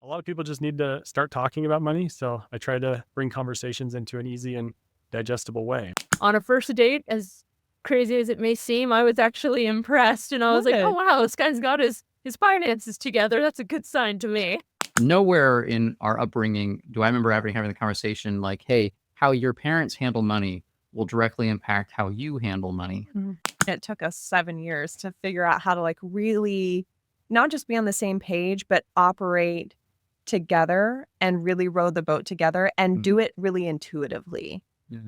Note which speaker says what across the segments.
Speaker 1: A lot of people just need to start talking about money. So I try to bring conversations into an easy and digestible way.
Speaker 2: On a first date, as crazy as it may seem, I was actually impressed. And I was like, oh, wow, this guy's got his finances together. That's a good sign to me.
Speaker 3: Nowhere in our upbringing do I remember having the conversation like, hey, how your parents handle money will directly impact how you handle money.
Speaker 4: Mm-hmm. It took us 7 years to figure out how to really not just be on the same page, but operate together and really row the boat together and do it really intuitively.
Speaker 3: Yeah.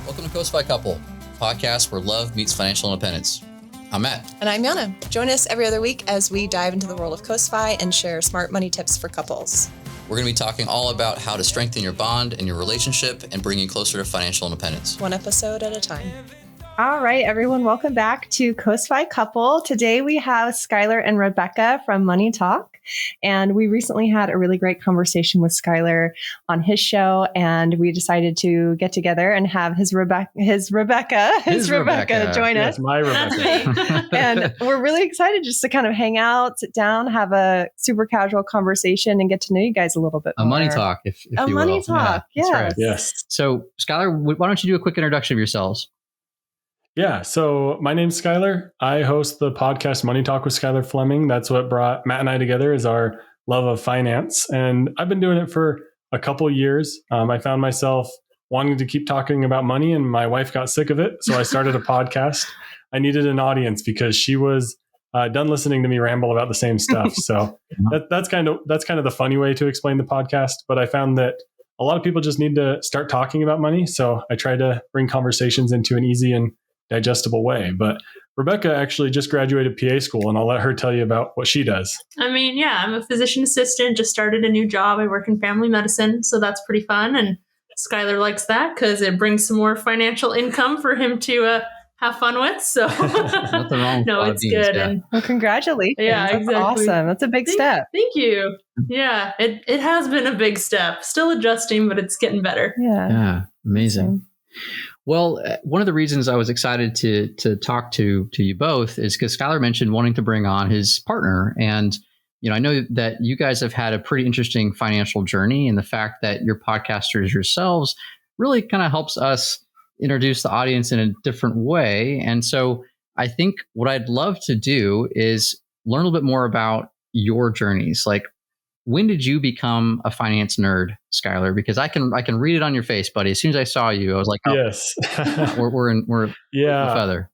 Speaker 5: Welcome to CoastFI Couple Podcast, where love meets financial independence. I'm Matt.
Speaker 6: And I'm Yana. Join us every other week as we dive into the world of CoastFI and share smart money tips for couples.
Speaker 5: We're going to be talking all about how to strengthen your bond and your relationship and bring you closer to financial independence.
Speaker 6: One episode at a time.
Speaker 4: All right, everyone, welcome back to CoastFI Couple. Today we have Skyler and Rebecca from Money Talk. And we recently had a really great conversation with Skyler on his show, and we decided to get together and have his Rebecca join us.
Speaker 1: My Rebecca.
Speaker 4: And we're really excited just to kind of hang out, sit down, have a super casual conversation, and get to know you guys a little bit more.
Speaker 3: A money talk, if you will.
Speaker 4: Money talk,
Speaker 3: yeah,
Speaker 4: yes.
Speaker 3: Right.
Speaker 1: Yes.
Speaker 3: So, Skyler, why don't you do a quick introduction of yourselves?
Speaker 1: Yeah. So my name's Skyler. I host the podcast Money Talk with Skyler Fleming. That's what brought Matt and I together, is our love of finance. And I've been doing it for a couple years. I found myself wanting to keep talking about money, and my wife got sick of it. So I started a podcast. I needed an audience because she was done listening to me ramble about the same stuff. So that's kind of the funny way to explain the podcast. But I found that a lot of people just need to start talking about money. So I try to bring conversations into an easy and digestible way. But Rebecca actually just graduated PA school, and I'll let her tell you about what she does.
Speaker 7: I'm a physician assistant, just started a new job. I work in family medicine, so that's pretty fun. And Skyler likes that because it brings some more financial income for him to have fun with. So
Speaker 3: nothing wrong with
Speaker 7: it's good.
Speaker 3: Yeah.
Speaker 7: And
Speaker 4: well, congratulations.
Speaker 7: Yeah,
Speaker 4: that's
Speaker 7: exactly.
Speaker 4: Awesome. That's a big step.
Speaker 7: Thank you. Yeah, it has been a big step. Still adjusting, but it's getting better.
Speaker 3: Yeah. Amazing. Well, one of the reasons I was excited to talk to you both is because Skyler mentioned wanting to bring on his partner. And, I know that you guys have had a pretty interesting financial journey, and the fact that you're podcasters yourselves really kind of helps us introduce the audience in a different way. And so I think what I'd love to do is learn a little bit more about your journeys. Like, when did you become a finance nerd, Skyler? Because I can read it on your face, buddy. As soon as I saw you, I was like, oh,
Speaker 1: yes,
Speaker 3: we're a feather.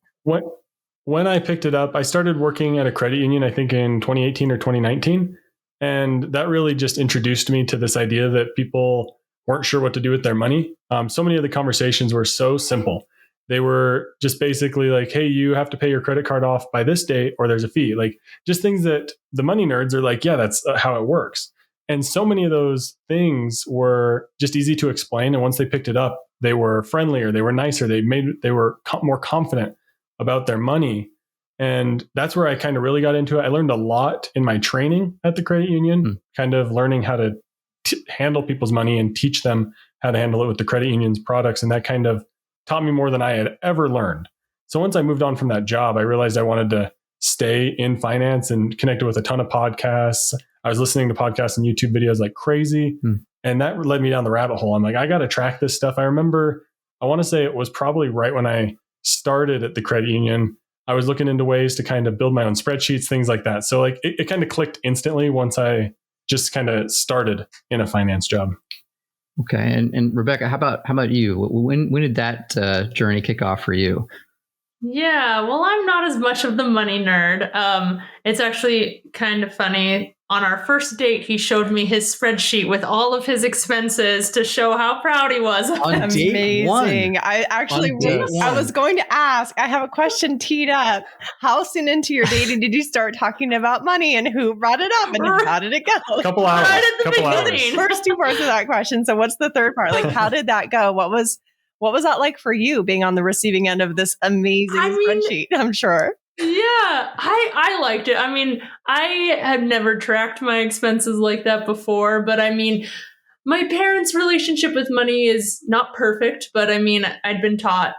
Speaker 1: When I picked it up, I started working at a credit union, I think in 2018 or 2019. And that really just introduced me to this idea that people weren't sure what to do with their money. So many of the conversations were so simple. They were just basically like, hey, you have to pay your credit card off by this date, or there's a fee. Like, just things that the money nerds are like, yeah, that's how it works. And so many of those things were just easy to explain. And once they picked it up, they were friendlier, they were nicer, they were more confident about their money. And that's where I kind of really got into it. I learned a lot in my training at the credit union, kind of learning how to handle people's money and teach them how to handle it with the credit union's products. And that kind of taught me more than I had ever learned. So once I moved on from that job, I realized I wanted to stay in finance and connected with a ton of podcasts. I was listening to podcasts and YouTube videos like crazy. And that led me down the rabbit hole. I'm like, I got to track this stuff. I want to say it was probably right when I started at the credit union. I was looking into ways to kind of build my own spreadsheets, things like that. So like it kind of clicked instantly once I just kind of started in a finance job.
Speaker 3: Okay. And Rebecca, how about you? When did that journey kick off for you?
Speaker 7: Yeah, well, I'm not as much of the money nerd. It's actually kind of funny. On our first date, he showed me his spreadsheet with all of his expenses to show how proud he was.
Speaker 4: Amazing. I was going to ask, I have a question teed up. How soon into your dating did you start talking about money, and who brought it up, and how did it go?
Speaker 1: A couple hours.
Speaker 7: Right at the beginning.
Speaker 4: First two parts of that question. So what's the third part? Like, how did that go? What was that like for you, being on the receiving end of this amazing spreadsheet, I'm sure?
Speaker 7: Yeah, I liked it. I mean, I had never tracked my expenses like that before, but I mean, my parents' relationship with money is not perfect, but I mean, I'd been taught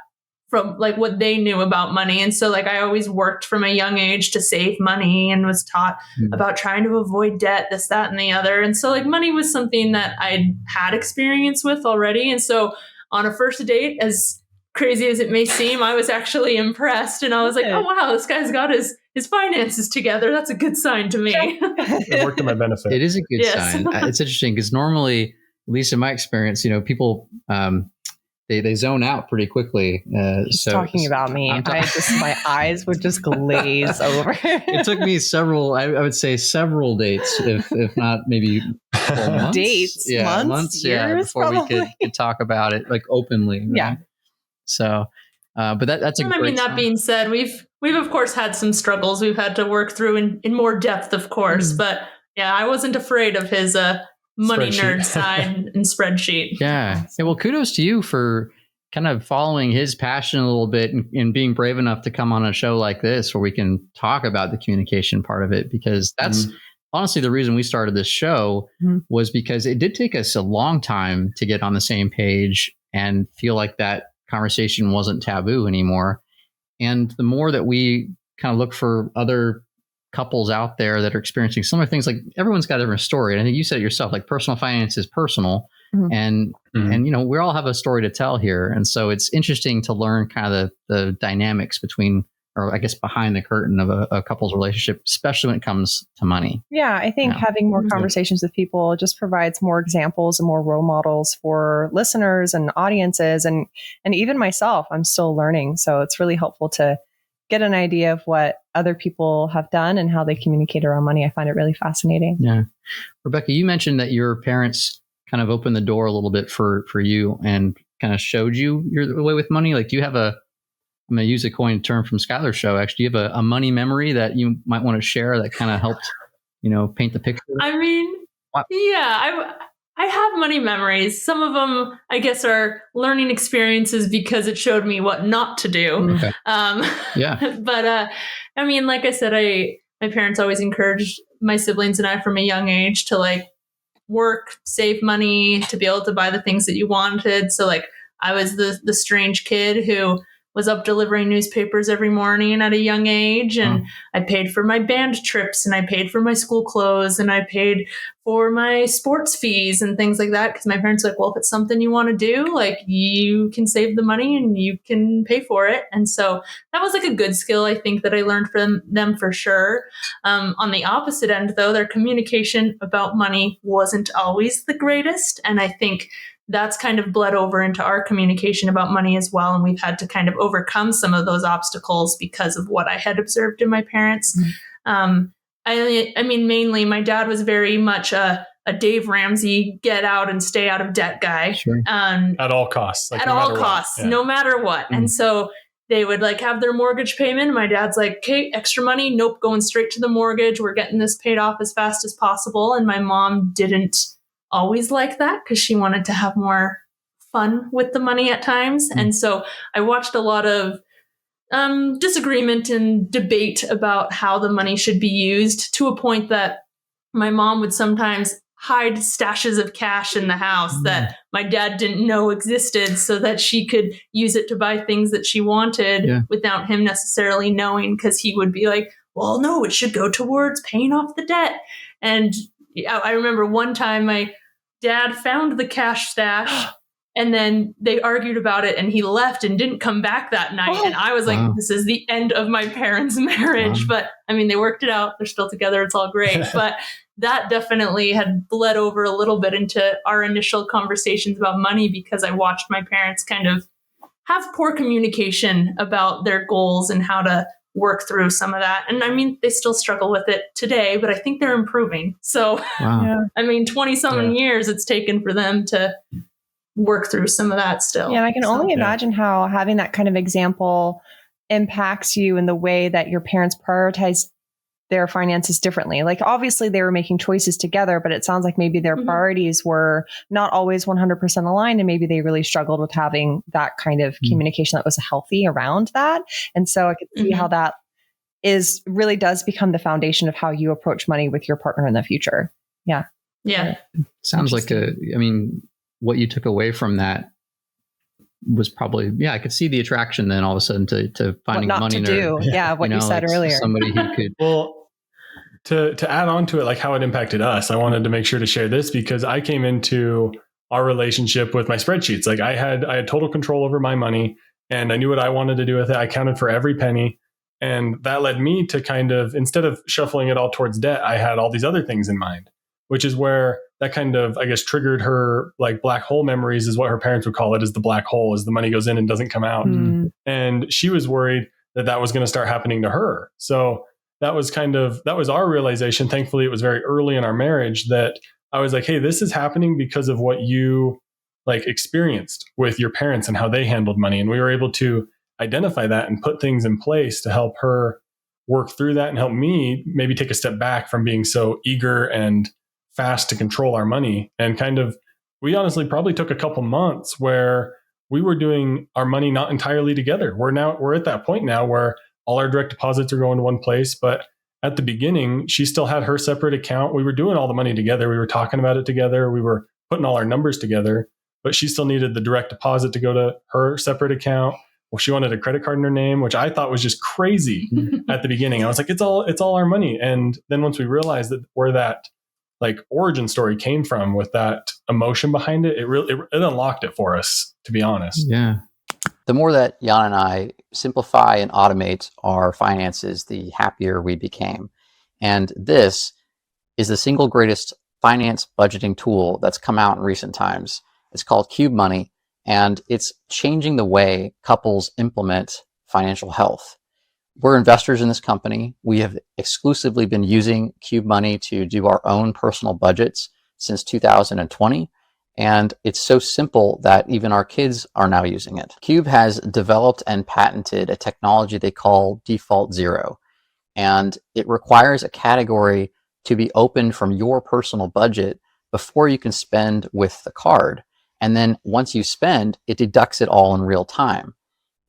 Speaker 7: from like what they knew about money. And so like I always worked from a young age to save money and was taught about trying to avoid debt, this, that, and the other. And so like money was something that I'd had experience with already. And so on a first date, as crazy as it may seem, I was actually impressed. And I was like, oh, wow, this guy's got his finances together. That's a good sign to me.
Speaker 1: It worked to my benefit.
Speaker 3: It is a good sign. It's interesting because normally, at least in my experience, people they zone out pretty quickly.
Speaker 4: So talking about me, my eyes would just glaze over.
Speaker 3: It took me I would say several dates, if not maybe months.
Speaker 4: Dates, months,
Speaker 3: years, before probably. we could talk about it like openly. Right?
Speaker 4: Yeah.
Speaker 3: So, but that's a great
Speaker 7: I mean, that being said, we've of course had some struggles we've had to work through in more depth, of course. But yeah, I wasn't afraid of his money nerd side and spreadsheet.
Speaker 3: Yeah. Well, kudos to you for kind of following his passion a little bit and being brave enough to come on a show like this where we can talk about the communication part of it, because that's honestly the reason we started this show was because it did take us a long time to get on the same page and feel like that conversation wasn't taboo anymore. And the more that we kind of look for other couples out there that are experiencing similar things, like everyone's got a different story. And I think you said it yourself, like personal finance is personal and we all have a story to tell here. And so it's interesting to learn kind of the dynamics between, or I guess behind the curtain of a couple's relationship, especially when it comes to money.
Speaker 4: Yeah. I think having more conversations with people just provides more examples and more role models for listeners and audiences. And even myself, I'm still learning. So it's really helpful to get an idea of what other people have done and how they communicate around money. I find it really fascinating.
Speaker 3: Yeah. Rebecca, you mentioned that your parents kind of opened the door a little bit for you and kind of showed you your way with money. Like, do you have I'm going to use a coined term from Skyler's show. Actually, do you have a money memory that you might want to share that kind of helped, paint the picture?
Speaker 7: I mean, I have money memories. Some of them, I guess, are learning experiences because it showed me what not to do.
Speaker 3: Okay.
Speaker 7: But I mean, like I said, my parents always encouraged my siblings and I from a young age to like work, save money, to be able to buy the things that you wanted. So like I was the strange kid who was up delivering newspapers every morning at a young age. And I paid for my band trips and I paid for my school clothes and I paid for my sports fees and things like that. Because my parents were like, well, if it's something you want to do, like you can save the money and you can pay for it. And so that was like a good skill, I think, that I learned from them for sure. On the opposite end, though, their communication about money wasn't always the greatest. And I think that's kind of bled over into our communication about money as well. And we've had to kind of overcome some of those obstacles because of what I had observed in my parents. I mean, mainly my dad was very much a Dave Ramsey, get out and stay out of debt guy.
Speaker 3: Sure.
Speaker 1: At all costs.
Speaker 7: Like, at all costs, no matter what. And so they would like have their mortgage payment. My dad's like, okay, extra money. Nope. Going straight to the mortgage. We're getting this paid off as fast as possible. And my mom didn't always like that because she wanted to have more fun with the money at times. And so I watched a lot of disagreement and debate about how the money should be used, to a point that my mom would sometimes hide stashes of cash in the house that my dad didn't know existed so that she could use it to buy things that she wanted without him necessarily knowing, because he would be like, well, no, it should go towards paying off the debt. And I remember one time my dad found the cash stash and then they argued about it and he left and didn't come back that night. And I was like, this is the end of my parents' marriage. But I mean, they worked it out. They're still together. It's all great. But that definitely had bled over a little bit into our initial conversations about money, because I watched my parents kind of have poor communication about their goals and how to work through some of that. And I mean, they still struggle with it today, but I think they're improving. So, I mean, 20-something years it's taken for them to work through some of that still.
Speaker 4: Yeah, and I can only imagine how having that kind of example impacts you in the way that your parents prioritize their finances differently. Like, obviously they were making choices together, but it sounds like maybe their priorities were not always 100% aligned. And maybe they really struggled with having that kind of communication that was healthy around that. And so I could see how that really does become the foundation of how you approach money with your partner in the future. Yeah.
Speaker 7: Yeah.
Speaker 3: Sounds like what you took away from that was probably, I could see the attraction then all of a sudden to finding
Speaker 4: what not
Speaker 3: money
Speaker 4: to
Speaker 3: nerd.
Speaker 4: do. Yeah, what you said earlier.
Speaker 3: Somebody who could.
Speaker 1: Well, to add on to it, like how it impacted us, I wanted to make sure to share this because I came into our relationship with my spreadsheets. Like I had total control over my money and I knew what I wanted to do with it. I counted for every penny. And that led me to kind of, instead of shuffling it all towards debt, I had all these other things in mind, which is where that kind of, I guess, triggered her like black hole memories is what her parents would call it, is the black hole, as the money goes in and doesn't come out. And she was worried that was going to start happening to her. So that was our realization. Thankfully, it was very early in our marriage that I was like, hey, this is happening because of what you like experienced with your parents and how they handled money. And we were able to identify that and put things in place to help her work through that and help me maybe take a step back from being so eager and fast to control our money. And kind of, we honestly probably took a couple months where we were doing our money not entirely together. We're at that point now where all our direct deposits are going to one place. But at the beginning, she still had her separate account. We were doing all the money together. We were talking about it together. We were putting all our numbers together, but she still needed the direct deposit to go to her separate account. Well, she wanted a credit card in her name, which I thought was just crazy at the beginning. I was like, it's all our money. And then once we realized that where that like origin story came from with that emotion behind it, it unlocked it for us, to be honest.
Speaker 3: Yeah.
Speaker 5: The more that Jan and I simplify and automate our finances, the happier we became. And this is the single greatest finance budgeting tool that's come out in recent times. It's called Cube Money, and it's changing the way couples implement financial health. We're investors in this company. We have exclusively been using Cube Money to do our own personal budgets since 2020. And it's so simple that even our kids are now using it. Cube has developed and patented a technology they call Default Zero. And it requires a category to be opened from your personal budget before you can spend with the card. And then once you spend, it deducts it all in real time.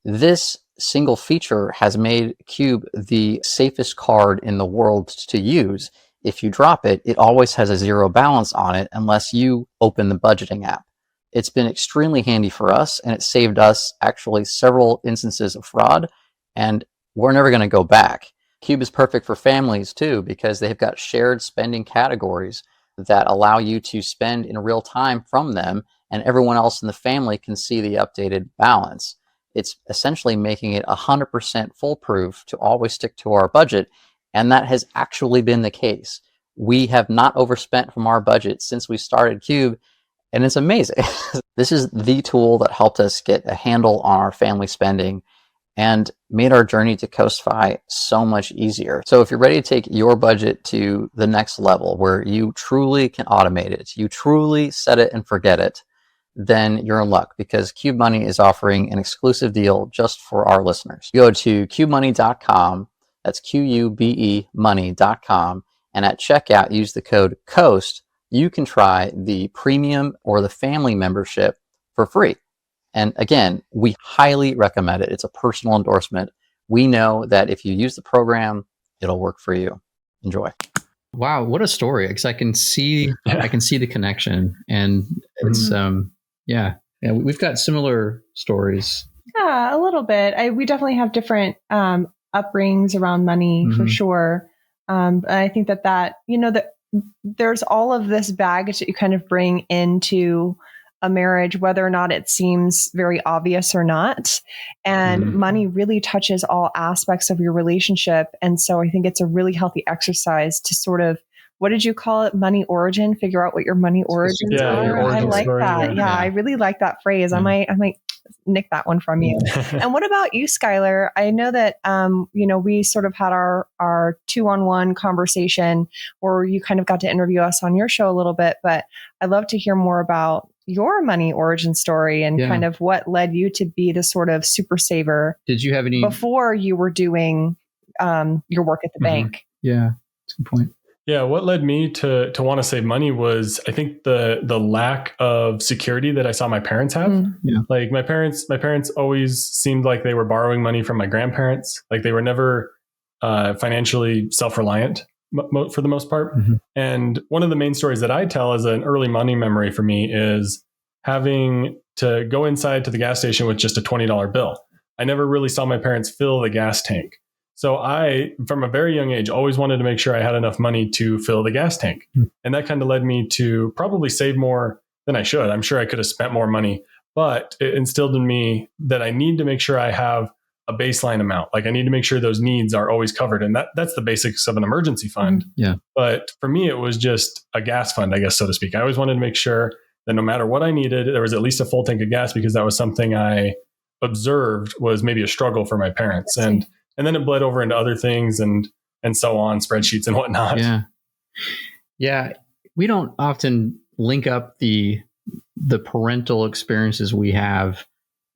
Speaker 5: This single feature has made Cube the safest card in the world to use. If you drop it, it always has a zero balance on it unless you open the budgeting app. It's been extremely handy for us, and it saved us actually several instances of fraud, and we're never going to go back. Cube is perfect for families too, because they've got shared spending categories that allow you to spend in real time from them, and everyone else in the family can see the updated balance. It's essentially making it 100% foolproof to always stick to our budget. And that has actually been the case. We have not overspent from our budget since we started Cube, and it's amazing. This is the tool that helped us get a handle on our family spending and made our journey to CoastFI so much easier. So if you're ready to take your budget to the next level where you truly can automate it, you truly set it and forget it, then you're in luck because Cube Money is offering an exclusive deal just for our listeners. Go to cubemoney.com. That's QUBE money.com. And at checkout, use the code COAST. You can try the premium or the family membership for free. And again, we highly recommend it. It's a personal endorsement. We know that if you use the program, it'll work for you. Enjoy.
Speaker 3: Wow, what a story! Because I can see the connection, and it's we've got similar stories.
Speaker 4: Yeah, a little bit. We definitely have different upbringings around money for sure. And I think that there's all of this baggage that you kind of bring into a marriage, whether or not it seems very obvious or not. And money really touches all aspects of your relationship. And so I think it's a really healthy exercise to sort of, what did you call it? Money origin, figure out what your money origins are. I like
Speaker 1: story,
Speaker 4: that. Yeah, I really like that phrase. I might nick that one from you. And what about you, Skyler? I know that, we sort of had our 2-on-1 conversation where you kind of got to interview us on your show a little bit, but I'd love to hear more about your money origin story and kind of what led you to be the sort of super saver.
Speaker 3: Did you have any
Speaker 4: before you were doing your work at the bank?
Speaker 3: Yeah, that's a good point.
Speaker 1: Yeah, what led me to want to save money was, I think, the lack of security that I saw my parents have.
Speaker 3: Yeah.
Speaker 1: Like my parents always seemed like they were borrowing money from my grandparents. Like they were never financially self-reliant. for the most part. And one of the main stories that I tell as an early money memory for me is having to go inside to the gas station with just a $20 bill. I never really saw my parents fill the gas tank. So I, from a very young age, always wanted to make sure I had enough money to fill the gas tank. And that kind of led me to probably save more than I should. I'm sure I could have spent more money, but it instilled in me that I need to make sure I have a baseline amount. Like I need to make sure those needs are always covered. And that's the basics of an emergency fund.
Speaker 3: Yeah.
Speaker 1: But for me, it was just a gas fund, I guess, so to speak. I always wanted to make sure that no matter what I needed, there was at least a full tank of gas, because that was something I observed was maybe a struggle for my parents. And then it bled over into other things and so on, spreadsheets and whatnot.
Speaker 3: Yeah. Yeah. We don't often link up the parental experiences we have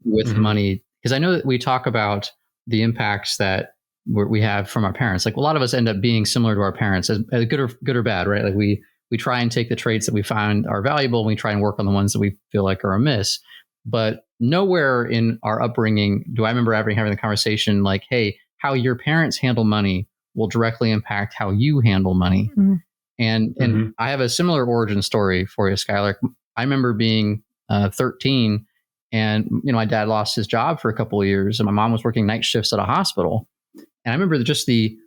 Speaker 3: with money, because I know that we talk about the impacts that we have from our parents. Like a lot of us end up being similar to our parents, as good or bad, right? Like we try and take the traits that we find are valuable, and we try and work on the ones that we feel like are amiss. But nowhere in our upbringing do I remember having the conversation like, hey, how your parents handle money will directly impact how you handle money. And I have a similar origin story for you, Skyler. I remember being 13, and my dad lost his job for a couple of years, and my mom was working night shifts at a hospital. And I remember just the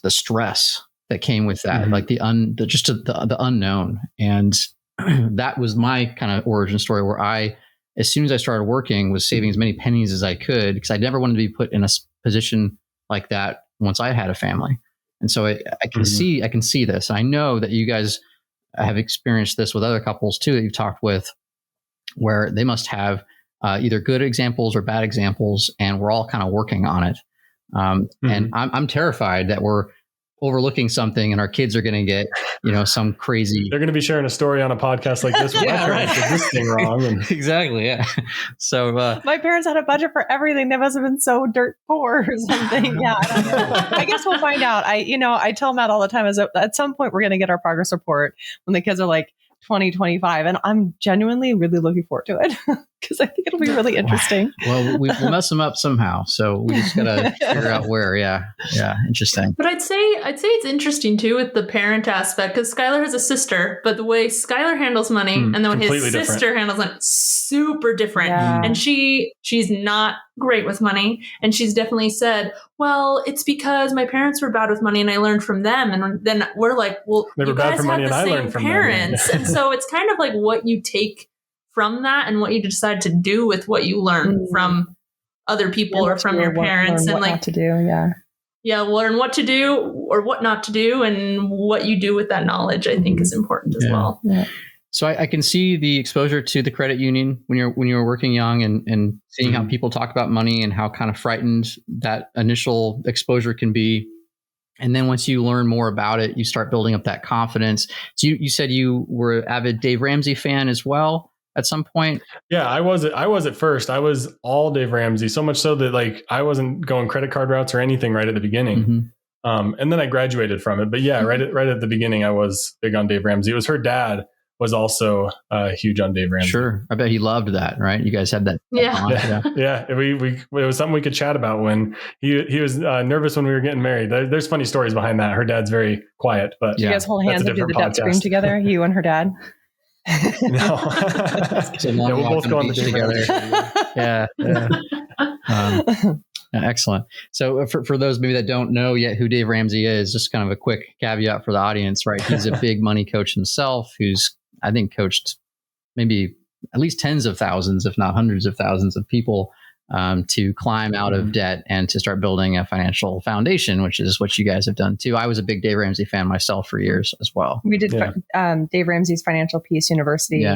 Speaker 3: stress that came with that, like the unknown. And that was my kind of origin story, where I, as soon as I started working, was saving as many pennies as I could, because I never wanted to be put in a position like that once I had a family. And so I can see this. I know that you guys have experienced this with other couples too that you've talked with, where they must have either good examples or bad examples, and we're all kind of working on it. And I'm terrified that we're overlooking something and our kids are going to get, some crazy.
Speaker 1: They're going to be sharing a story on a podcast like this.
Speaker 3: Yeah, right.
Speaker 1: Did this thing wrong. And
Speaker 3: Exactly. Yeah. So
Speaker 4: my parents had a budget for everything. They must have been so dirt poor or something. Yeah. I guess we'll find out. I tell Matt all the time, at some point we're going to get our progress report when the kids are like 20, 25. And I'm genuinely really looking forward to it, because I think it'll be really interesting.
Speaker 3: Well, we'll mess them up somehow. So we just got to figure out where. Yeah. Yeah. Interesting.
Speaker 7: But I'd say it's interesting too with the parent aspect, because Skyler has a sister, but the way Skyler handles money and then when his sister handles it, super different.
Speaker 4: Yeah.
Speaker 7: And she's not great with money. And she's definitely said, well, it's because my parents were bad with money and I learned from them. And then we're like, well,
Speaker 1: they were
Speaker 7: you
Speaker 1: bad
Speaker 7: guys
Speaker 1: for money
Speaker 7: had the
Speaker 1: and I
Speaker 7: same
Speaker 1: learned from
Speaker 7: parents.
Speaker 1: them.
Speaker 7: And so it's kind of like what you take from that and what you decide to do with what you learn from other people or from your parents, and like
Speaker 4: what to do. Yeah.
Speaker 7: Learn what to do or what not to do, and what you do with that knowledge, I think, is important as well.
Speaker 4: Yeah.
Speaker 3: So I can see the exposure to the credit union when you're working young, and seeing how people talk about money and how kind of frightened that initial exposure can be. And then once you learn more about it, you start building up that confidence. So you said you were an avid Dave Ramsey fan as well at some point.
Speaker 1: Yeah, I was at first. I was all Dave Ramsey, so much so that like I wasn't going credit card routes or anything right at the beginning. And then I graduated from it. But yeah, right at the beginning, I was big on Dave Ramsey. It was her dad was also huge on Dave Ramsey.
Speaker 3: Sure. I bet he loved that, right? You guys had that.
Speaker 1: Yeah. It was something we could chat about when he was nervous when we were getting married. There's funny stories behind that. Her dad's very quiet, but
Speaker 4: you guys hold hands and do the debt scream together, you and her dad?
Speaker 1: No. We'll both go on the
Speaker 3: together. Excellent. So for those maybe that don't know yet who Dave Ramsey is, just kind of a quick caveat for the audience, right? He's a big money coach himself, who's, I think, coached maybe at least tens of thousands, if not hundreds of thousands of people to climb out of debt and to start building a financial foundation, which is what you guys have done too. I was a big Dave Ramsey fan myself for years as well.
Speaker 4: We did Dave Ramsey's Financial Peace University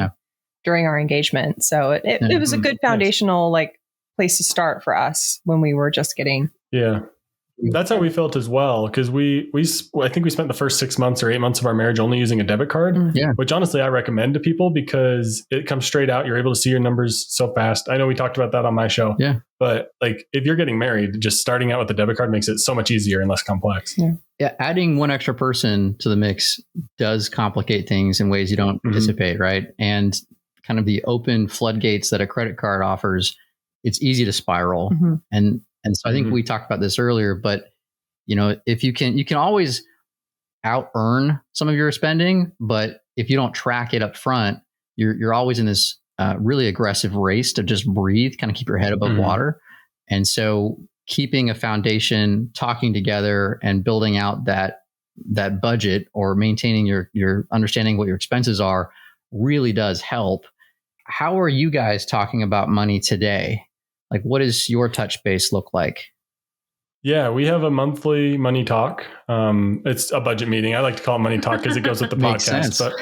Speaker 4: during our engagement. So it was a good foundational place to start for us when we were just getting.
Speaker 1: Yeah. That's how we felt as well. Cause I think we spent the first 6 months or 8 months of our marriage only using a debit card, which honestly I recommend to people because it comes straight out. You're able to see your numbers so fast. I know we talked about that on my show, but if you're getting married, just starting out with a debit card makes it so much easier and less complex.
Speaker 3: Yeah. Adding one extra person to the mix does complicate things in ways you don't anticipate. Right. And kind of the open floodgates that a credit card offers, it's easy to spiral. And so I think we talked about this earlier, but if you can always out earn some of your spending, but if you don't track it up front, you're always in this really aggressive race to just breathe, kind of keep your head above water. And so keeping a foundation, talking together, and building out that budget or maintaining your understanding what your expenses are really does help. How are you guys talking about money today? Like, what does your touch base look like?
Speaker 1: Yeah, we have a monthly money talk. It's a budget meeting. I like to call it money talk because it goes with the
Speaker 3: Makes
Speaker 1: podcast.
Speaker 3: sense.
Speaker 1: But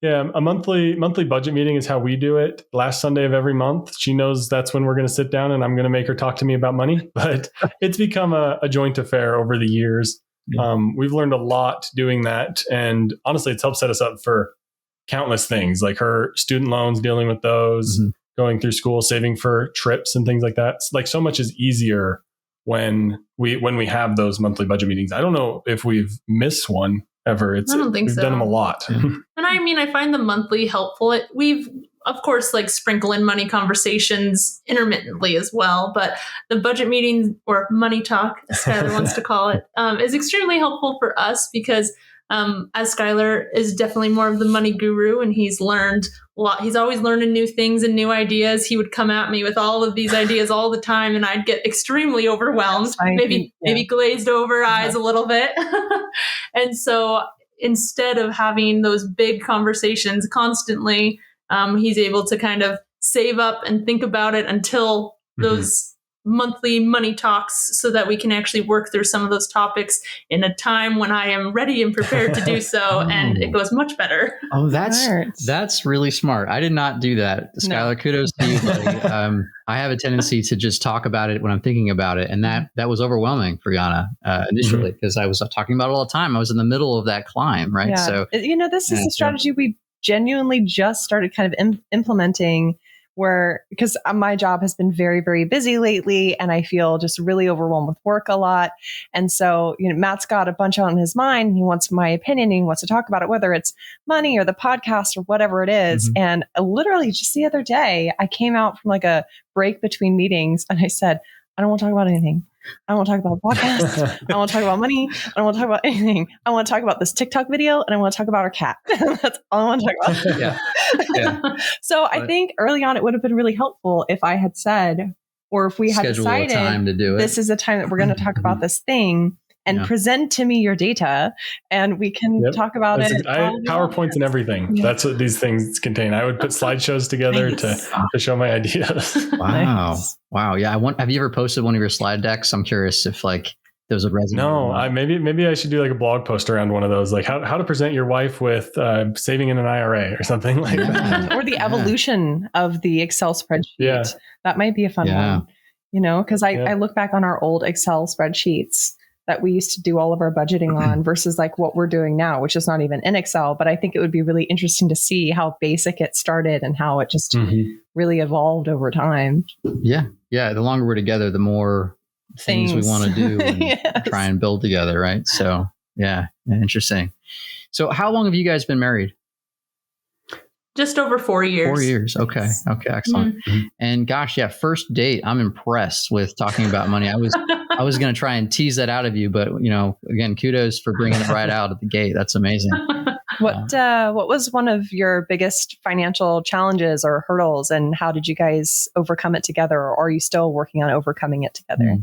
Speaker 1: yeah, a monthly budget meeting is how we do it. Last Sunday of every month, she knows that's when we're going to sit down and I'm going to make her talk to me about money. But it's become a joint affair over the years. We've learned a lot doing that. And honestly, it's helped set us up for countless things, like her student loans, dealing with those, going through school, saving for trips and things like that. It's like so much is easier when we have those monthly budget meetings. I don't know if we've missed one ever.
Speaker 7: I don't think
Speaker 1: we've
Speaker 7: so.
Speaker 1: done them a lot.
Speaker 7: And I mean, I find the monthly helpful. We've, of course, like sprinkle in money conversations intermittently as well. But the budget meeting, or money talk, as Skyler wants to call it, is extremely helpful for us because as Skyler is definitely more of the money guru, and he's learned a lot. He's always learning new things and new ideas. He would come at me with all of these ideas all the time, and I'd get extremely overwhelmed, maybe glazed over eyes a little bit. And so instead of having those big conversations constantly, he's able to kind of save up and think about it until those monthly money talks, so that we can actually work through some of those topics in a time when I am ready and prepared to do so. And it goes much better.
Speaker 3: Oh, that's really smart. I did not do that. Skyler, kudos to you, buddy. I have a tendency to just talk about it when I'm thinking about it. And that was overwhelming for Yana initially, because I was talking about it all the time. I was in the middle of that climb, right?
Speaker 4: Yeah.
Speaker 3: So,
Speaker 4: this is a strategy we genuinely just started kind of implementing, because my job has been very, very busy lately, and I feel just really overwhelmed with work a lot. And so, Matt's got a bunch on his mind. He wants my opinion, and he wants to talk about it, whether it's money or the podcast or whatever it is. And literally just the other day, I came out from like a break between meetings, and I said, I don't want to talk about anything. I don't want to talk about podcasts. I don't want to talk about money. I don't want to talk about anything. I want to talk about this TikTok video, and I want to talk about our cat. That's all I want to talk about. So I think early on, it would have been really helpful if I had said, or if we had decided,
Speaker 3: time to do it.
Speaker 4: This is the time that we're going to talk about this thing, and present to me your data, and we can talk about it.
Speaker 1: I have PowerPoints and everything. That's what these things contain. I would put slideshows together to show my ideas.
Speaker 3: Wow. Yeah. Have you ever posted one of your slide decks? I'm curious if there's a resume.
Speaker 1: No, maybe I should do like a blog post around one of those, like how to present your wife with saving in an IRA or something like that.
Speaker 4: Or the evolution of the Excel spreadsheet.
Speaker 1: Yeah.
Speaker 4: That might be a fun one, because I look back on our old Excel spreadsheets that we used to do all of our budgeting on versus like what we're doing now, which is not even in Excel. But I think it would be really interesting to see how basic it started and how it just really evolved over time.
Speaker 3: Yeah. Yeah. The longer we're together, the more things we want to do and try and build together. Right. So yeah, interesting. So how long have you guys been married?
Speaker 7: Just over 4 years.
Speaker 3: 4 years. Okay. Excellent. And gosh, first date. I'm impressed with talking about money. I was going to try and tease that out of you, but again, kudos for bringing it right out of the gate. That's amazing.
Speaker 4: What was one of your biggest financial challenges or hurdles, and how did you guys overcome it together, or are you still working on overcoming it together?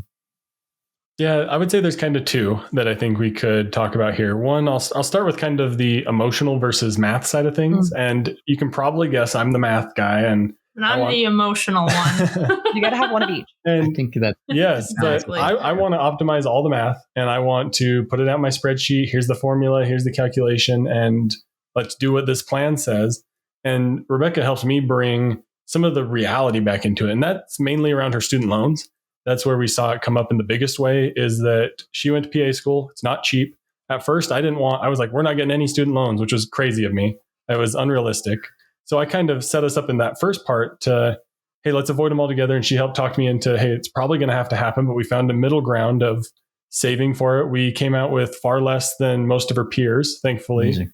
Speaker 1: Yeah, I would say there's kind of two that I think we could talk about here. One, I'll start with kind of the emotional versus math side of things. And you can probably guess I'm the math guy, and
Speaker 7: I'm the emotional one.
Speaker 4: You got to have one of each.
Speaker 1: And
Speaker 3: I think that.
Speaker 1: Yes,
Speaker 7: exactly.
Speaker 1: I want to optimize all the math, and I want to put it out in my spreadsheet. Here's the formula, here's the calculation, and let's do what this plan says. And Rebecca helps me bring some of the reality back into it. And that's mainly around her student loans. That's where we saw it come up in the biggest way, is that she went to PA school. It's not cheap. At first, I was like, we're not getting any student loans, which was crazy of me. It was unrealistic. So I kind of set us up in that first part to, hey, let's avoid them all together. And she helped talk me into, hey, it's probably going to have to happen. But we found a middle ground of saving for it. We came out with far less than most of her peers, thankfully,
Speaker 3: Amazing.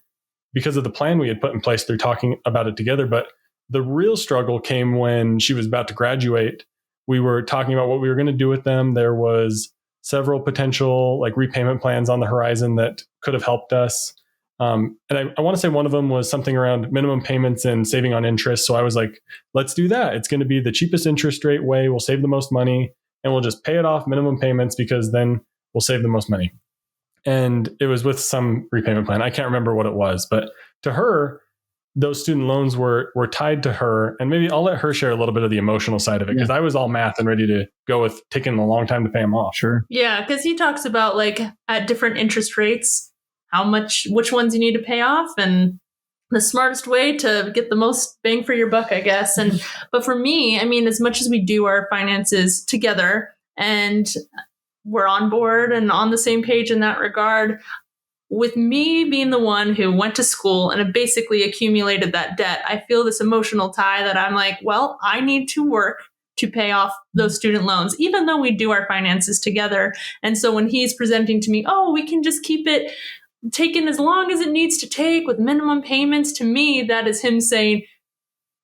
Speaker 1: Because of the plan we had put in place through talking about it together. But the real struggle came when she was about to graduate. We were talking about what we were going to do with them. There was several potential like repayment plans on the horizon that could have helped us. And I want to say one of them was something around minimum payments and saving on interest. So I was like, let's do that. It's going to be the cheapest interest rate way. We'll save the most money and we'll just pay it off minimum payments because then we'll save the most money. And it was with some repayment plan. I can't remember what it was, but to her, those student loans were tied to her. And maybe I'll let her share a little bit of the emotional side of it because I was all math and ready to go with taking a long time to pay them off.
Speaker 3: Sure.
Speaker 7: Yeah, because he talks about like at different interest rates, which ones you need to pay off and the smartest way to get the most bang for your buck, I guess. But for me, I mean, as much as we do our finances together and we're on board and on the same page in that regard, with me being the one who went to school and basically accumulated that debt, I feel this emotional tie that I'm like, well, I need to work to pay off those student loans, even though we do our finances together. And so when he's presenting to me, oh, we can just keep it taken as long as it needs to take with minimum payments, to me, that is him saying,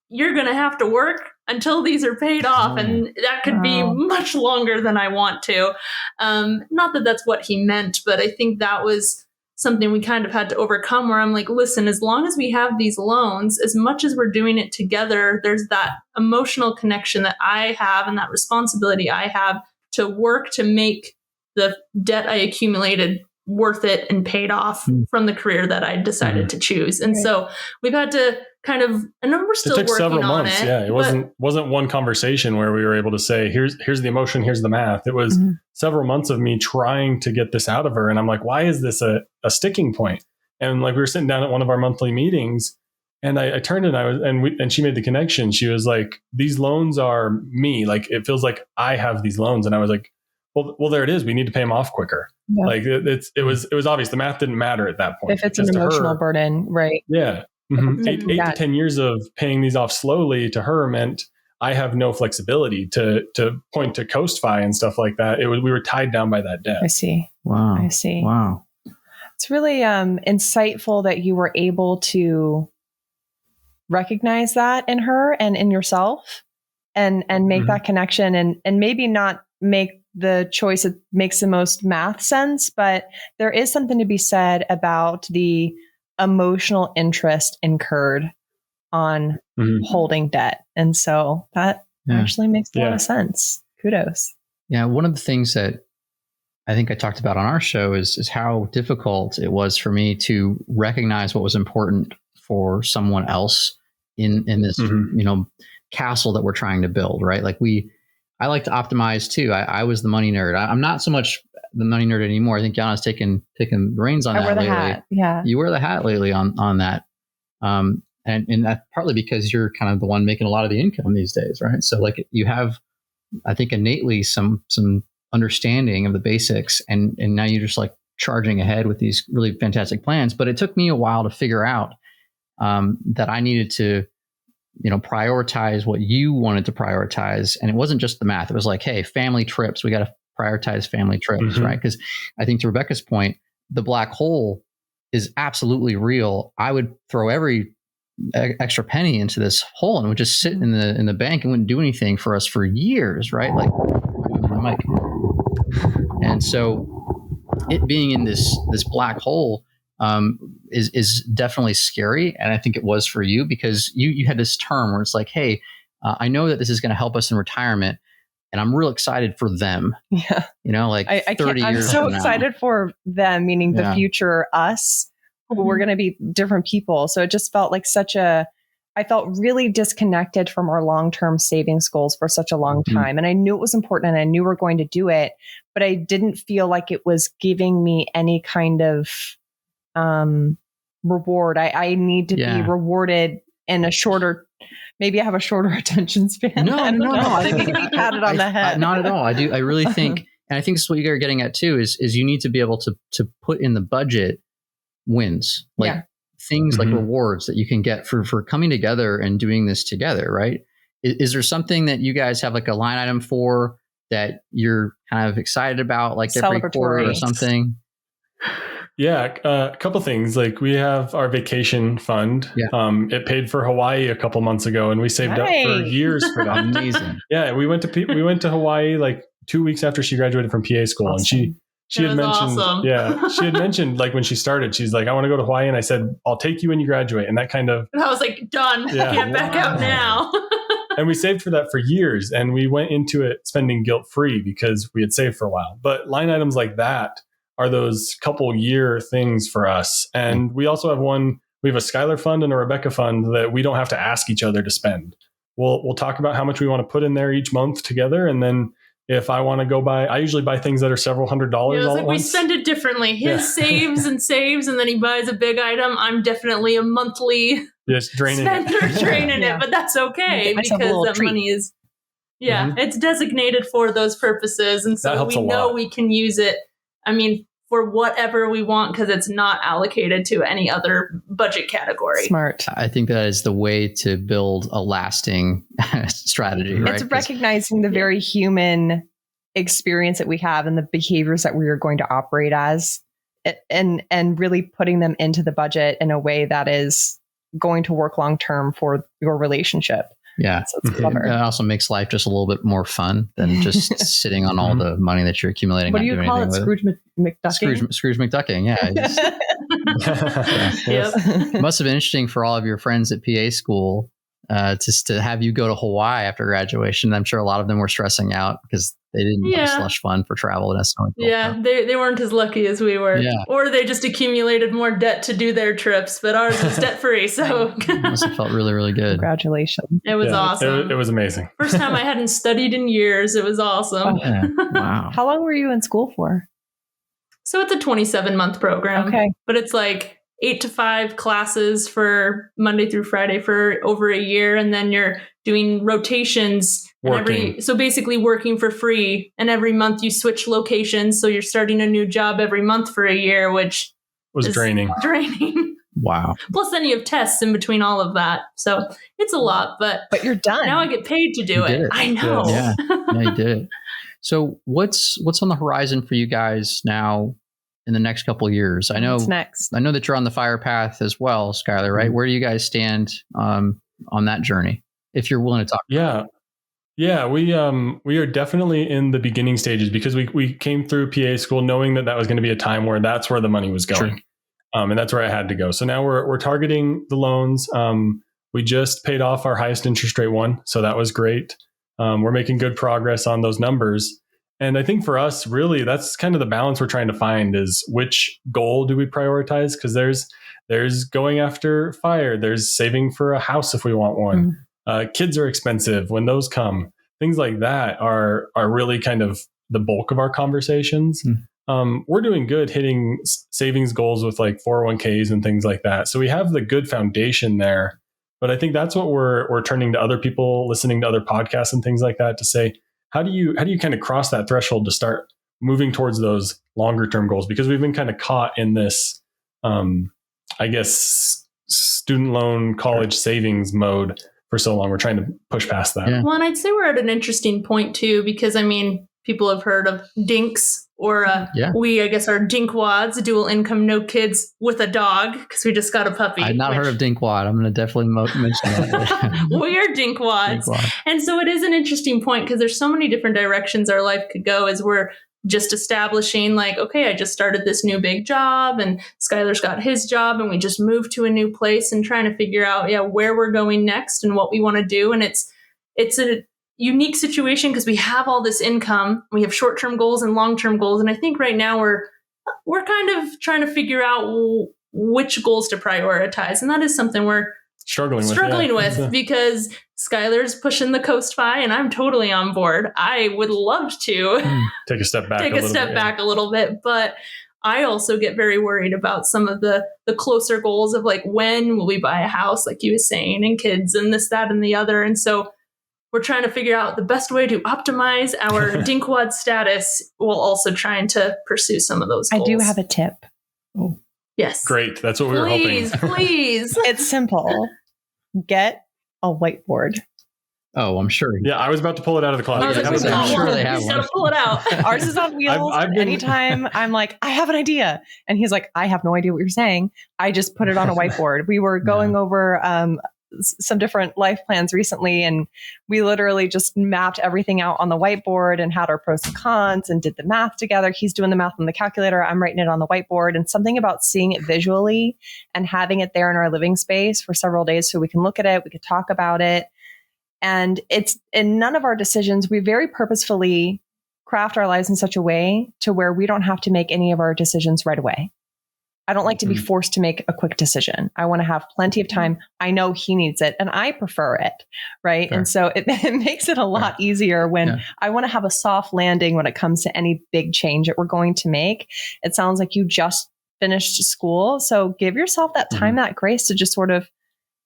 Speaker 7: you're going to have to work until these are paid off. And that could be much longer than I want to. Not that that's what he meant, but I think that was something we kind of had to overcome where I'm like, listen, as long as we have these loans, as much as we're doing it together, there's that emotional connection that I have and that responsibility I have to work to make the debt I accumulated worth it and paid off from the career that I decided to choose. And so we've had to kind of, and we're still working several months on it.
Speaker 1: Yeah, it wasn't one conversation where we were able to say, here's the emotion, here's the math. It was several months of me trying to get this out of her. And I'm like, why is this a sticking point? And like we were sitting down at one of our monthly meetings and I turned and she made the connection. She was like, these loans are me. Like, it feels like I have these loans. And I was like, well, there it is. We need to pay them off quicker. Yeah. Like it was obvious. The math didn't matter at that point.
Speaker 4: If it's an emotional burden, right?
Speaker 1: Yeah. 8 to 10 years of paying these off slowly to her meant I have no flexibility to point to CoastFI and stuff like that. We were tied down by that debt.
Speaker 4: I see.
Speaker 3: Wow.
Speaker 4: I see.
Speaker 3: Wow.
Speaker 4: It's really insightful that you were able to recognize that in her and in yourself and make that connection and maybe not make the choice that makes the most math sense, but there is something to be said about the emotional interest incurred on holding debt. And so that actually makes a lot of sense. Kudos.
Speaker 3: Yeah. One of the things that I think I talked about on our show is how difficult it was for me to recognize what was important for someone else in this, castle that we're trying to build, right? Like I like to optimize too. I was the money nerd. I'm not so much the money nerd anymore. I think Jana's taken the reins on that lately.
Speaker 4: Hat. Yeah.
Speaker 3: You wear the hat lately on that. And that's partly because you're kind of the one making a lot of the income these days, right? So like you have, I think innately some understanding of the basics and now you're just like charging ahead with these really fantastic plans. But it took me a while to figure out that I needed to prioritize what you wanted to prioritize. And it wasn't just the math. It was like, hey, family trips, we got to prioritize family trips, right? Because I think to Rebecca's point, the black hole is absolutely real. I would throw every extra penny into this hole and would just sit in the bank and wouldn't do anything for us for years, right? Like, my mic. And so it being in this black hole is definitely scary. And I think it was for you because you had this term where it's like, hey, I know that this is going to help us in retirement and I'm real excited for them. Yeah. Like 30 years
Speaker 4: I'm so excited for them, meaning the future us. We're going to be different people. So it just felt like I felt really disconnected from our long-term savings goals for such a long time. And I knew it was important and I knew we were going to do it, but I didn't feel like it was giving me any kind of reward. I need to be rewarded in a shorter, maybe I have a shorter attention span.
Speaker 3: No.
Speaker 4: I think you can be patted on the head.
Speaker 3: Not at all. I really think, and I think this is what you're getting at too, is you need to be able to put in the budget wins, like things like rewards that you can get for coming together and doing this together, right? Is there something that you guys have like a line item for that you're kind of excited about, like every quarter or something?
Speaker 1: Yeah, a couple things. Like we have our vacation fund. Yeah. It paid for Hawaii a couple months ago, and we saved up for years for that.
Speaker 3: Amazing.
Speaker 1: Yeah, we went to Hawaii like 2 weeks after she graduated from PA school.
Speaker 4: Awesome.
Speaker 1: And she had mentioned,
Speaker 7: awesome.
Speaker 1: she had mentioned like when she started, she's like, I want to go to Hawaii. And I said, I'll take you when you graduate. And that kind of,
Speaker 7: And I was like, done.
Speaker 1: Yeah.
Speaker 7: Can't back out now.
Speaker 1: and we saved for that for years. And we went into it spending guilt free because we had saved for a while. But line items like that are those couple year things for us. And we also have we have a Skyler fund and a Rebecca fund that we don't have to ask each other to spend. We'll talk about how much we want to put in there each month together. And then if I want to go I usually buy things that are several $100s all at
Speaker 7: we
Speaker 1: once.
Speaker 7: spend it differently. His saves, and then he buys a big item. I'm definitely a monthly
Speaker 1: Just draining
Speaker 7: spender draining
Speaker 4: Yeah.
Speaker 7: it, but that's okay
Speaker 4: Get myself a little
Speaker 7: because that
Speaker 4: treat.
Speaker 7: money is, it's designated for those purposes. And
Speaker 1: That
Speaker 7: so
Speaker 1: helps
Speaker 7: we
Speaker 1: a
Speaker 7: know
Speaker 1: lot.
Speaker 7: we can use it, for whatever we want because it's not allocated to any other budget category.
Speaker 4: Smart.
Speaker 3: I think that is the way to build a lasting strategy, right?
Speaker 4: It's
Speaker 3: 'Cause-
Speaker 4: recognizing the very human experience that we have and the behaviors that we are going to operate as, and really putting them into the budget in a way that is going to work long term for your relationship.
Speaker 3: Yeah.
Speaker 4: So it's clever.
Speaker 3: It also makes life just a little bit more fun than just sitting on all the money that you're accumulating.
Speaker 4: What do
Speaker 3: not
Speaker 4: you
Speaker 3: doing
Speaker 4: call it?
Speaker 3: anything with
Speaker 4: Scrooge McDucking?
Speaker 3: Scrooge McDucking. Yeah.
Speaker 7: Yep.
Speaker 3: It must have been interesting for all of your friends at PA school just to have you go to Hawaii after graduation. I'm sure a lot of them were stressing out because they didn't have a slush fund for travel necessarily.
Speaker 7: Yeah, they weren't as lucky as we were.
Speaker 3: Yeah.
Speaker 7: Or they just accumulated more debt to do their trips, but ours was debt free. So
Speaker 3: It must have felt really, really good.
Speaker 4: Congratulations.
Speaker 7: it was
Speaker 1: Yeah,
Speaker 7: awesome.
Speaker 1: It was amazing.
Speaker 7: First time I hadn't studied in years. It was awesome.
Speaker 3: Yeah. Wow.
Speaker 4: How long were you in school for?
Speaker 7: So it's a 27-month program.
Speaker 4: Okay.
Speaker 7: But it's like 8 to 5 classes for Monday through Friday for over a year. And then you're doing rotations.
Speaker 1: Working.
Speaker 7: So basically working for free. And every month you switch locations. So you're starting a new job every month for a year, which
Speaker 1: Was
Speaker 7: is
Speaker 1: draining.
Speaker 7: draining.
Speaker 3: Wow.
Speaker 7: Plus then you have tests in between all of that. So it's a lot, but
Speaker 4: But you're done.
Speaker 7: now I get paid to do
Speaker 3: You did
Speaker 7: it.
Speaker 3: it.
Speaker 7: I know.
Speaker 3: Yeah. Yeah, you did it. So what's on the horizon for you guys now in the next couple of years? I know
Speaker 4: What's next?
Speaker 3: I know that you're on the fire path as well, Skyler, right? Where do you guys stand on that journey? If you're willing to talk.
Speaker 1: Yeah, we are definitely in the beginning stages because we came through PA school knowing that was going to be a time where that's where the money was going.
Speaker 3: Sure.
Speaker 1: And that's where I had to go. So now we're targeting the loans. We just paid off our highest interest rate one, so that was great. We're making good progress on those numbers. And I think for us, really, that's kind of the balance we're trying to find is which goal do we prioritize? Because there's going after fire, there's saving for a house if we want one. Kids are expensive when those come. Things like that are really kind of the bulk of our conversations. We're doing good hitting savings goals with like 401ks and things like that. So we have the good foundation there. But I think that's what we're turning to other people, listening to other podcasts and things like that to say, how do you kind of cross that threshold to start moving towards those longer term goals? Because we've been kind of caught in this, I guess, student loan college savings mode for so long. We're trying to push past that.
Speaker 3: Yeah.
Speaker 7: Well, and I'd say we're at an interesting point too, because people have heard of DINKs or we, I guess, are DINKWADS, dual income, no kids with a dog, because we just got a puppy.
Speaker 3: I've not heard of DINKWAD. I'm going to definitely mention that.
Speaker 7: We are DINKWADS. And so it is an interesting point because there's so many different directions our life could go as we're just establishing like, okay, I just started this new big job and Skyler's got his job and we just moved to a new place and trying to figure out, where we're going next and what we want to do. And it's a unique situation because we have all this income, we have short-term goals and long-term goals. And I think right now we're kind of trying to figure out which goals to prioritize. And that is something we're struggling with because Skyler's pushing the CoastFI and I'm totally on board. I would love to
Speaker 1: take a step back
Speaker 7: a little bit, but I also get very worried about some of the closer goals of like, when will we buy a house, like you were saying, and kids and this, that, and the other. And so we're trying to figure out the best way to optimize our DINKWAD status while also trying to pursue some of those goals.
Speaker 4: I do have a tip.
Speaker 7: Yes.
Speaker 1: Great. That's what we were hoping.
Speaker 7: Please.
Speaker 4: It's simple. Get a whiteboard.
Speaker 3: Oh, I'm sure.
Speaker 1: Yeah, I was about to pull it out of the closet.
Speaker 3: I'm sure they have
Speaker 7: He's
Speaker 3: one.
Speaker 7: got to pull it out.
Speaker 4: Ours is on wheels. Anytime I'm like, I have an idea. And he's like, I have no idea what you're saying. I just put it on a whiteboard. We were going over some different life plans recently, and we literally just mapped everything out on the whiteboard and had our pros and cons and did the math together. He's doing the math on the calculator. I'm writing it on the whiteboard, and something about seeing it visually and having it there in our living space for several days so we can look at it, we could talk about it. And it's in none of our decisions, we very purposefully craft our lives in such a way to where we don't have to make any of our decisions right away. I don't like to be forced to make a quick decision. I want to have plenty of time. I know he needs it and I prefer it. Right. Fair. And so it makes it a lot easier when I want to have a soft landing when it comes to any big change that we're going to make. It sounds like you just finished school. So give yourself that time, that grace to just sort of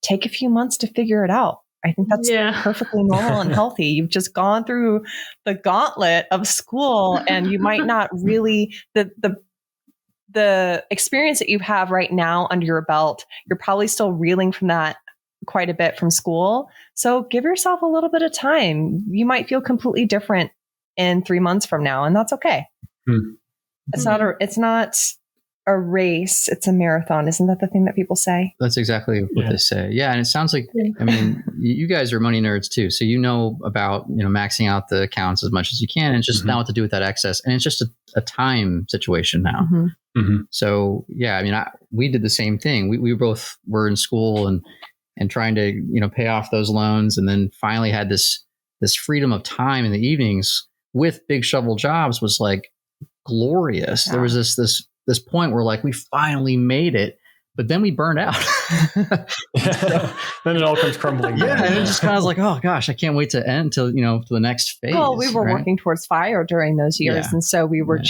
Speaker 4: take a few months to figure it out. I think that's perfectly normal and healthy. You've just gone through the gauntlet of school and you might not really, the experience that you have right now under your belt, you're probably still reeling from that quite a bit from school. So give yourself a little bit of time. You might feel completely different in 3 months from now, and that's okay. It's not a race, it's a marathon. Isn't that the thing that people say?
Speaker 3: That's exactly what they say. Yeah. And it sounds like, I mean, you guys are money nerds too. So you know about, maxing out the accounts as much as you can and just now what to do with that excess. And it's just a time situation now. So yeah, I mean, we did the same thing. We both were in school and trying to, pay off those loans, and then finally had this freedom of time in the evenings with big shovel jobs was like glorious. There was this point where like we finally made it, but then we burned out.
Speaker 1: Then it all comes crumbling down.
Speaker 3: And it just kind of was like, oh gosh, I can't wait to end till to the next phase.
Speaker 4: Well, we were working towards fire during those years, and so we were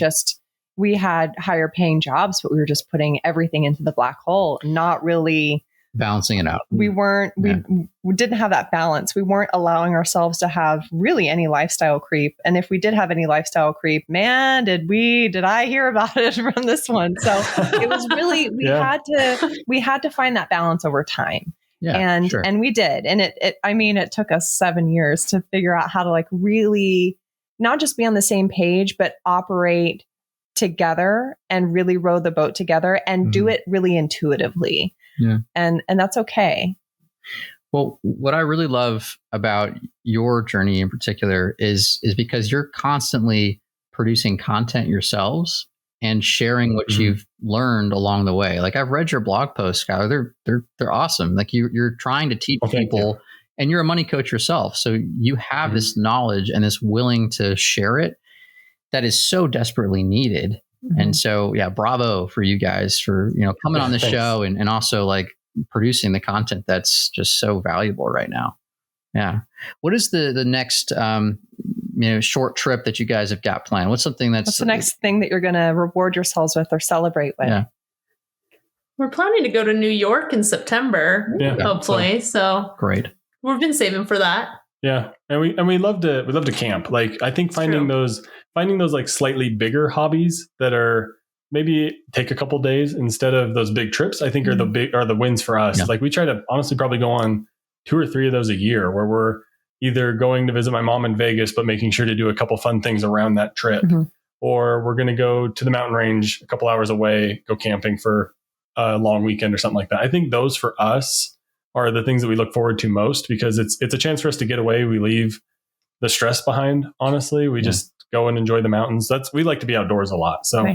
Speaker 4: we had higher paying jobs, but we were just putting everything into the black hole, not really
Speaker 3: balancing it out.
Speaker 4: We weren't, we didn't have that balance. We weren't allowing ourselves to have really any lifestyle creep. And if we did have any lifestyle creep, man, did I hear about it from this one? So it was really, we had to find that balance over time. And we did. And it took us 7 years to figure out how to like really not just be on the same page, but operate together and really row the boat together and do it really intuitively. And that's okay.
Speaker 3: Well, what I really love about your journey in particular is because you're constantly producing content yourselves and sharing what you've learned along the way. Like I've read your blog posts, Skyler. They're awesome. Like you're trying to teach people, and you're a money coach yourself. So you have this knowledge and this willing to share it that is so desperately needed. And so, bravo for you guys for, coming on the show and also like producing the content that's just so valuable right now. Yeah. What is the next, short trip that you guys have got planned? What's something what's
Speaker 4: the next thing that you're going to reward yourselves with or celebrate with?
Speaker 3: Yeah.
Speaker 7: We're planning to go to New York in September, hopefully. So
Speaker 3: great.
Speaker 7: We've been saving for that.
Speaker 1: Yeah. And we love to camp. Like I think finding those like slightly bigger hobbies that are maybe take a couple days instead of those big trips, I think are the wins for us. Yeah. Like we try to honestly probably go on 2 or 3 of those a year where we're either going to visit my mom in Vegas, but making sure to do a couple fun things around that trip, or we're going to go to the mountain range a couple hours away, go camping for a long weekend or something like that. I think those for us are the things that we look forward to most because it's a chance for us to get away. We leave the stress behind. Honestly, we just go and enjoy the mountains. We like to be outdoors a lot. So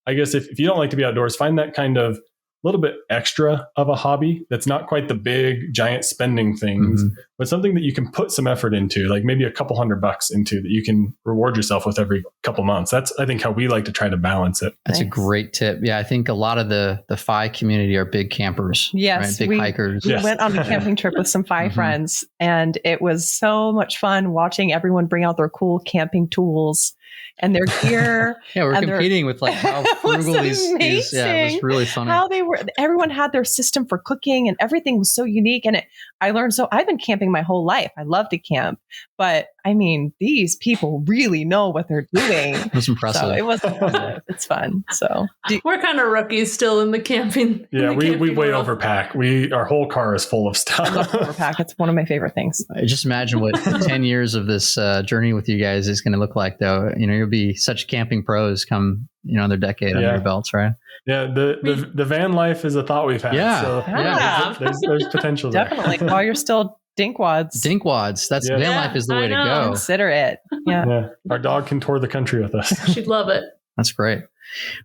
Speaker 1: I guess if you don't like to be outdoors, find that kind of little bit extra of a hobby that's not quite the big giant spending things, but something that you can put some effort into, like maybe a couple $100 into that you can reward yourself with every couple months. That's, I think, how we like to try to balance it.
Speaker 3: That's a great tip. Yeah. I think a lot of the FI community are big campers.
Speaker 4: Yes.
Speaker 3: Right? Big hikers.
Speaker 4: We went on a camping trip with some FI friends, and it was so much fun watching everyone bring out their cool camping tools and their gear.
Speaker 3: We're competing with like how frugal these. Yeah, it was really funny.
Speaker 4: How everyone had their system for cooking, and everything was so unique. And I learned. So I've been camping my whole life. I love to camp, but I mean, these people really know what they're doing.
Speaker 3: It was impressive.
Speaker 4: So it was impressive. It's fun. So
Speaker 7: we're kind of rookies still in the camping.
Speaker 1: Yeah, we way overpack. Our whole car is full of stuff.
Speaker 4: I love overpack. It's one of my favorite things.
Speaker 3: I just imagine what 10 years of this journey with you guys is going to look like, though. You'll be such camping pros come another decade under your belts, right?
Speaker 1: Yeah, the van life is a thought we've had.
Speaker 3: Yeah,
Speaker 1: so there's potential there.
Speaker 4: Definitely. While you're still DINKWADS.
Speaker 3: DINKWADS. That's van life is the way to go.
Speaker 4: Consider it. Yeah.
Speaker 1: Our dog can tour the country with us.
Speaker 7: She'd love it.
Speaker 3: That's great.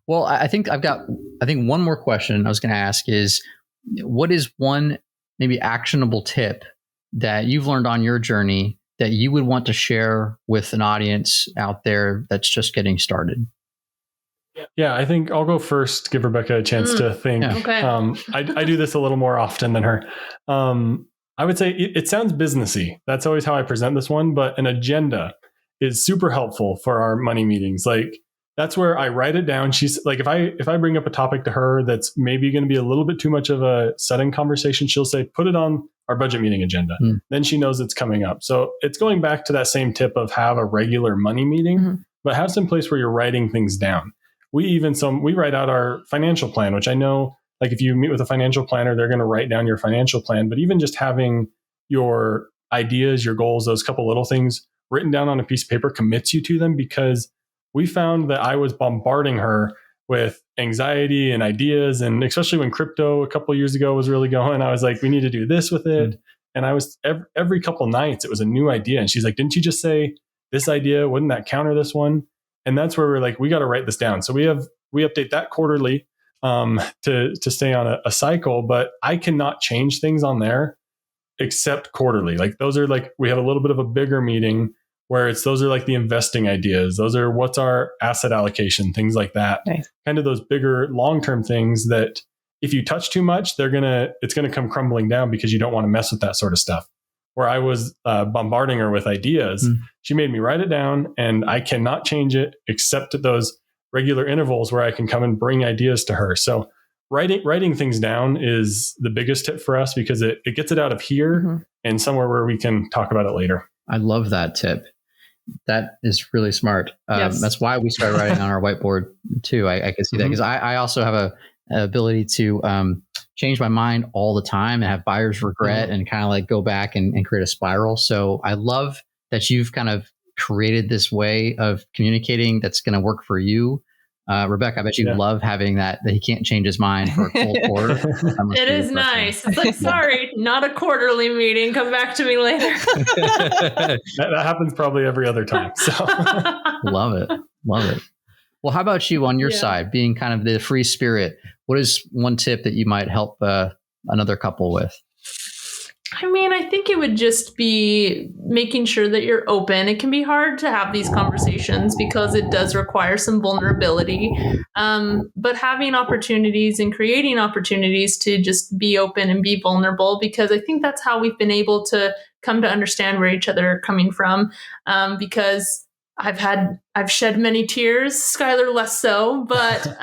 Speaker 3: Well, I think one more question I was going to ask is, what is one maybe actionable tip that you've learned on your journey that you would want to share with an audience out there that's just getting started?
Speaker 1: Yeah, I think I'll go first, give Rebecca a chance to think.
Speaker 3: Yeah.
Speaker 7: Okay.
Speaker 1: I do this a little more often than her. I would say it sounds businessy. That's always how I present this one, but an agenda is super helpful for our money meetings. Like, that's where I write it down. She's like, if I bring up a topic to her that's maybe going to be a little bit too much of a sudden conversation, she'll say, put it on our budget meeting agenda. Then she knows it's coming up. So it's going back to that same tip of have a regular money meeting, but have some place where you're writing things down. We write out our financial plan, which I know, like if you meet with a financial planner, they're going to write down your financial plan. But even just having your ideas, your goals, those couple little things written down on a piece of paper commits you to them, because we found that I was bombarding her with anxiety and ideas. And especially when crypto a couple of years ago was really going, I was like, we need to do this with it. And I was every couple nights, it was a new idea. And she's like, didn't you just say this idea? Wouldn't that counter this one? And that's where we're like, we got to write this down. So we update that quarterly to stay on a cycle, but I cannot change things on there except quarterly. Like those are like, we have a little bit of a bigger meeting where those are like the investing ideas. Those are what's our asset allocation, things like that. Nice. Kind of those bigger long-term things that if you touch too much, it's going to come crumbling down because you don't want to mess with that sort of stuff. Where I was bombarding her with ideas, she made me write it down, and I cannot change it except at those regular intervals where I can come and bring ideas to her. So writing things down is the biggest tip for us, because it gets it out of here and somewhere where we can talk about it later.
Speaker 3: I love that tip. That is really smart.
Speaker 4: Yes.
Speaker 3: That's why we started writing on our whiteboard too. I can see that, because I also have an ability to change my mind all the time and have buyer's regret and kind of like go back and create a spiral. So I love that you've kind of created this way of communicating that's going to work for you. Rebecca, I bet you love having that he can't change his mind for a full quarter.
Speaker 7: It is nice. It's like, sorry, not a quarterly meeting. Come back to me later.
Speaker 1: That happens probably every other time. So
Speaker 3: Love it. Well, how about you on your side, being kind of the free spirit? What is one tip that you might help another couple with?
Speaker 7: I mean, I think it would just be making sure that you're open. It can be hard to have these conversations because it does require some vulnerability, but having opportunities and creating opportunities to just be open and be vulnerable, because I think that's how we've been able to come to understand where each other are coming from, because I've shed many tears, Skyler less so, but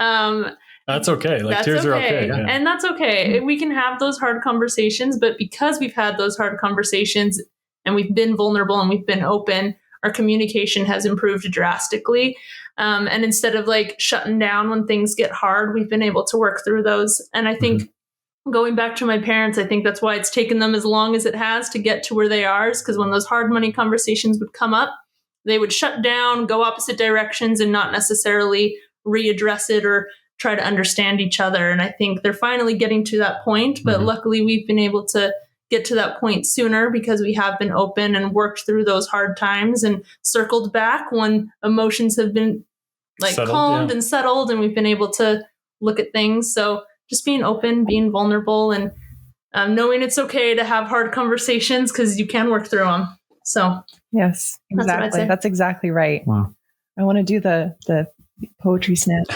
Speaker 1: that's okay. Tears are okay. Yeah.
Speaker 7: And that's okay. We can have those hard conversations, but because we've had those hard conversations and we've been vulnerable and we've been open, our communication has improved drastically. And instead of like shutting down when things get hard, we've been able to work through those. And I think going back to my parents, I think that's why it's taken them as long as it has to get to where they are, is because when those hard money conversations would come up, they would shut down, go opposite directions, and not necessarily readdress it or try to understand each other. And I think they're finally getting to that point, but luckily we've been able to get to that point sooner because we have been open and worked through those hard times and circled back when emotions have been like calmed and settled, and we've been able to look at things. So just being open, being vulnerable, and knowing it's okay to have hard conversations because you can work through them. So
Speaker 4: yes, exactly. That's exactly right.
Speaker 3: Wow.
Speaker 4: I want to do the poetry snap.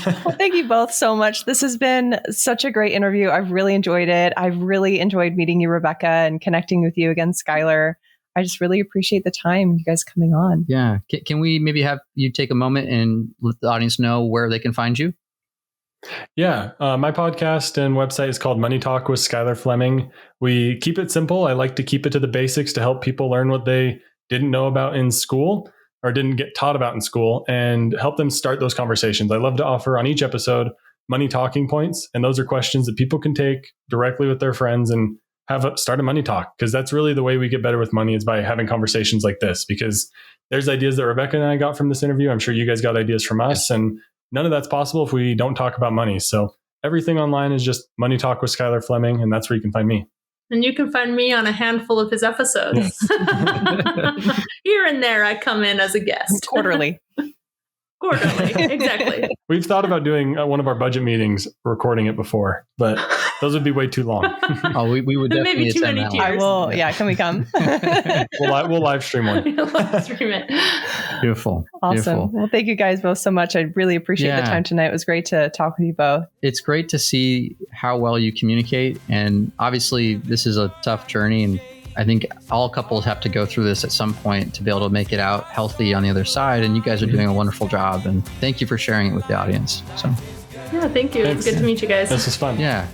Speaker 4: Well, thank you both so much. This has been such a great interview. I've really enjoyed it. I've really enjoyed meeting you, Rebecca, and connecting with you again, Skyler. I just really appreciate the time you guys coming on.
Speaker 3: Yeah. Can we maybe have you take a moment and let the audience know where they can find you?
Speaker 1: Yeah. My podcast and website is called Money Talk with Skyler Fleming. We keep it simple. I like to keep it to the basics to help people learn what they didn't know about in school or didn't get taught about in school, and help them start those conversations. I love to offer on each episode money talking points. And those are questions that people can take directly with their friends and start a money talk. Because that's really the way we get better with money, is by having conversations like this. Because there's ideas that Rebecca and I got from this interview. I'm sure you guys got ideas from us, and none of that's possible if we don't talk about money. So everything online is just Money Talk with Skyler Fleming, and that's where you can find me.
Speaker 7: And you can find me on a handful of his episodes. Here and there, I come in as a guest.
Speaker 4: Quarterly.
Speaker 7: Quarterly, exactly.
Speaker 1: We've thought about doing one of our budget meetings, recording it before, but those would be way too long.
Speaker 3: Oh, we would definitely
Speaker 7: Maybe too
Speaker 3: attend
Speaker 7: many
Speaker 3: that
Speaker 7: tears.
Speaker 3: one.
Speaker 4: I will. Yeah. Can we come?
Speaker 1: We'll live stream one.
Speaker 7: Live stream it.
Speaker 3: Beautiful.
Speaker 4: Awesome.
Speaker 3: Beautiful.
Speaker 4: Well, thank you guys both so much. I really appreciate the
Speaker 3: Yeah.
Speaker 4: time tonight. It was great to talk with you both.
Speaker 3: It's great to see how well you communicate. And obviously, this is a tough journey. And I think all couples have to go through this at some point to be able to make it out healthy on the other side. And you guys are doing a wonderful job. And thank you for sharing it with the audience. So,
Speaker 7: Yeah, thank you.
Speaker 1: Thanks.
Speaker 7: It's good to meet you guys.
Speaker 1: This was fun.
Speaker 3: yeah.